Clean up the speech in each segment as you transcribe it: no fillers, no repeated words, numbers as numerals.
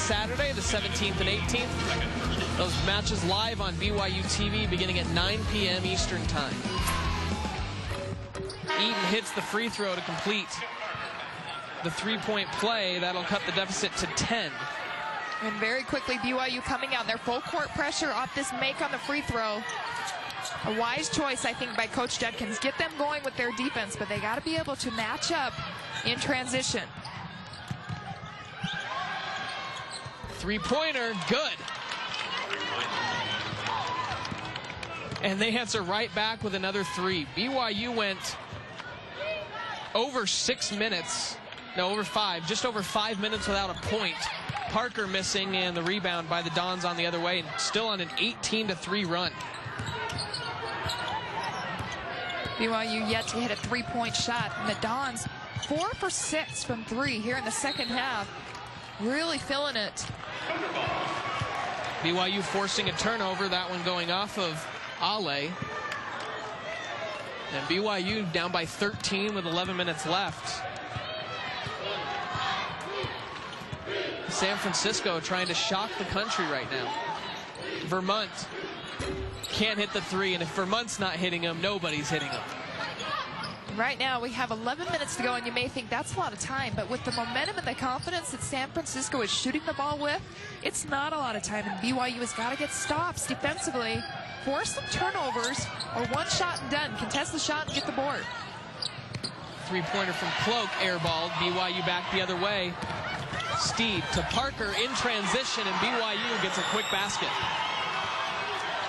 Saturday, the 17th and 18th. Those matches live on BYU TV beginning at 9 p.m. Eastern Time. Eaton hits the free throw to complete the three-point play. That'll cut the deficit to 10. And very quickly, BYU coming out. Their full court pressure off this make on the free throw. A wise choice, I think, by Coach Judkins. Get them going with their defense, but they got to be able to match up in transition. Three-pointer, good. And they answer right back with another three. BYU went over 6 minutes, no, over 5, just over 5 minutes without a point. Parker missing, and the rebound by the Dons on the other way, and still on an 18-3 run. BYU yet to hit a three-point shot, and the Dons 4 for 6 from 3 here in the second half. Really feeling it. BYU forcing a turnover, that one going off of Ale. And BYU down by 13 with 11 minutes left. San Francisco trying to shock the country right now. Vermont can't hit the three, and if Vermont's not hitting them, nobody's hitting them. Right now we have 11 minutes to go, and you may think that's a lot of time, but with the momentum and the confidence that San Francisco is shooting the ball with, it's not a lot of time, and BYU has got to get stops defensively, force some turnovers, or one shot and done. Contest the shot and get the board. Three-pointer from Cloak, airballed. BYU back the other way. Steed to Parker in transition, and BYU gets a quick basket.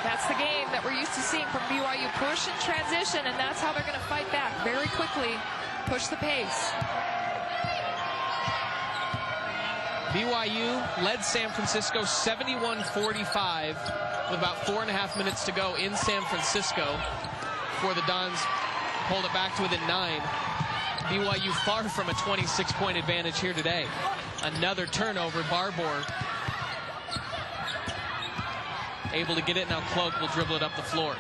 That's the game that we're used to seeing from BYU. Push and transition, and that's how they're going to fight back very quickly. Push the pace. BYU led San Francisco 71-45 with about 4.5 minutes to go in San Francisco before the Dons hold it back to within 9. BYU far from a 26-point advantage here today. Another turnover. Barbour able to get it. Now Cloak will dribble it up the floor.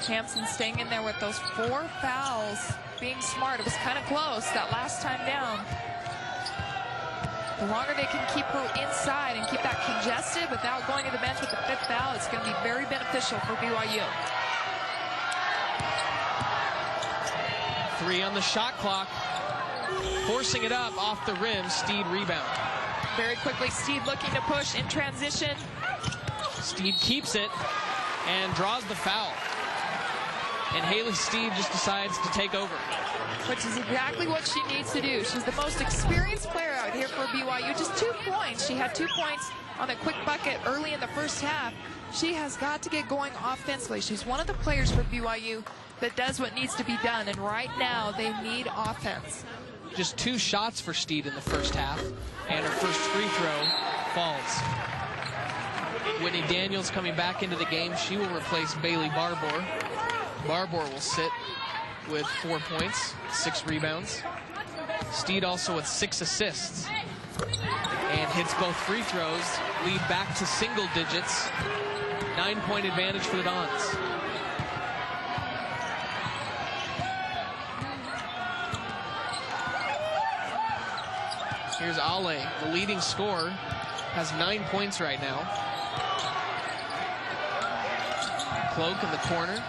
Hampson staying in there with those 4 fouls. Being smart. It was kind of close that last time down. The longer they can keep her inside and keep that congested without going to the bench with the 5th foul, it's going to be very beneficial for BYU. 3 on the shot clock. Forcing it up off the rim. Steed rebound. Very quickly, Steed looking to push in transition. Steed keeps it and draws the foul. And Haley Steed just decides to take over. Which is exactly what she needs to do. She's the most experienced player out here for BYU. Just 2 points. She had 2 points on a quick bucket early in the first half. She has got to get going offensively. She's one of the players for BYU that does what needs to be done. And right now, they need offense. Just 2 shots for Steed in the first half, and her first free throw falls. Whitney Daniels coming back into the game. She will replace Bailey Barbour. Barbour will sit with 4 points, 6 rebounds. Steed also with 6 assists and hits both free throws. Lead back to single digits. 9-point advantage for the Dons. Here's Ale, the leading scorer, has 9 points right now. Cloak in the corner.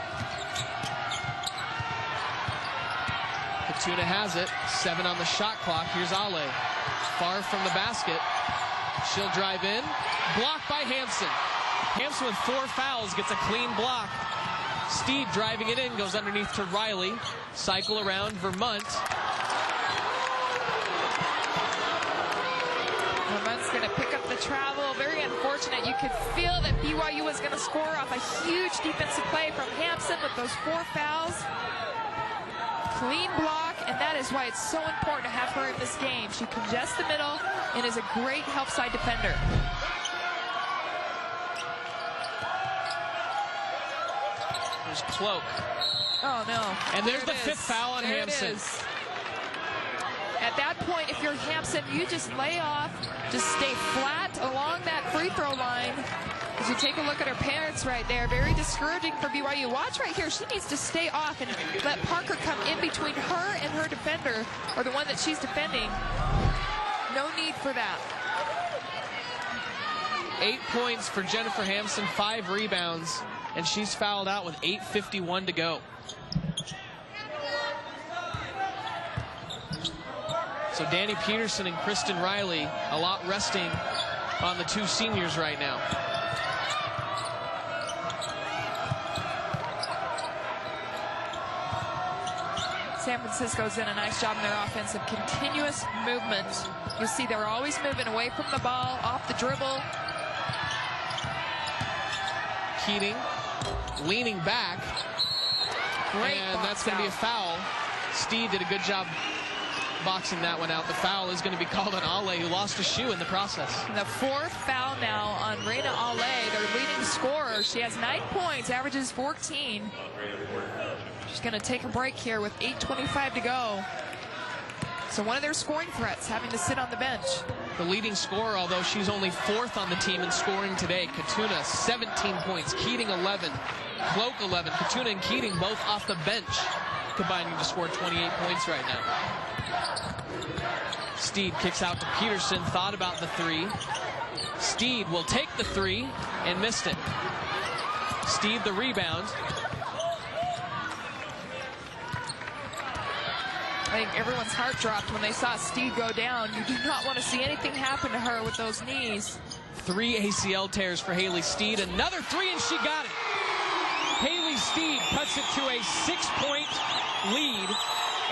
Katuna has it, 7 on the shot clock. Here's Ale, far from the basket. She'll drive in, blocked by Hampson. Hampson with 4 fouls gets a clean block. Steed driving it in, goes underneath to Riley. Cycle around Vermont. Vermont's going to pick up the travel. Very unfortunate. You could feel that BYU was going to score off a huge defensive play from Hampson with those 4 fouls. Clean block, and that is why it's so important to have her in this game. She congests the middle and is a great help side defender. There's Cloak. Oh, no. And there's the 5th foul on Hampson. At that point, if you're Hampson, you just lay off, just stay flat along that free throw line. As you take a look at her parents right there, very discouraging for BYU. Watch right here, she needs to stay off and let Parker come in between her and her defender, or the one that she's defending. No need for that. 8 points for Jennifer Hampson, 5 rebounds, and she's fouled out with 8:51 to go. So Danny Peterson and Kristen Riley, a lot resting on the 2 seniors right now. San Francisco's done a nice job in their offense of continuous movement. You see they're always moving away from the ball, off the dribble. Keating leaning back. Great and box that's going to be a out. foul. Steed did a good job boxing that one out. The foul is going to be called on Ale, who lost a shoe in the process. And the 4th foul now on Reina Ale, their leading scorer. She has 9 points, averages 14. She's going to take a break here with 8:25 to go. So one of their scoring threats having to sit on the bench. The leading scorer, although she's only 4th on the team in scoring today. Katuna, 17 points. Keating, 11. Cloak, 11. Katuna and Keating both off the bench, combining to score 28 points right now. Steed kicks out to Peterson. Thought about the 3. Steed will take the 3 and missed it. Steed the rebound. I think everyone's heart dropped when they saw Steed go down. You do not want to see anything happen to her with those knees. 3 ACL tears for Haley Steed. Another 3, and she got it. Haley Steed cuts it to a 6-point lead,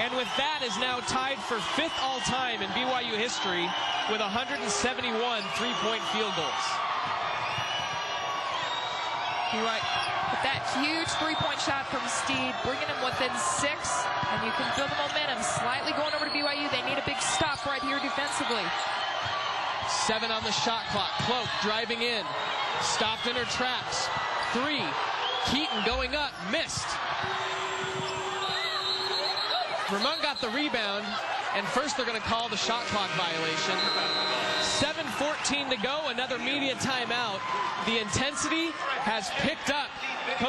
and with that is now tied for 5th all-time in BYU history with 171 3-point field goals. You're right. With that huge 3-point shot from Steed, bringing him within 6, and you can feel the momentum slightly going over to BYU. They need a big stop right here defensively. 7 on the shot clock. Cloak driving in. Stopped in her tracks. 3. Keaton going up. Missed. Vermont got the rebound, and first they're going to call the shot clock violation. 7:14 to go. Another media timeout. The intensity has picked up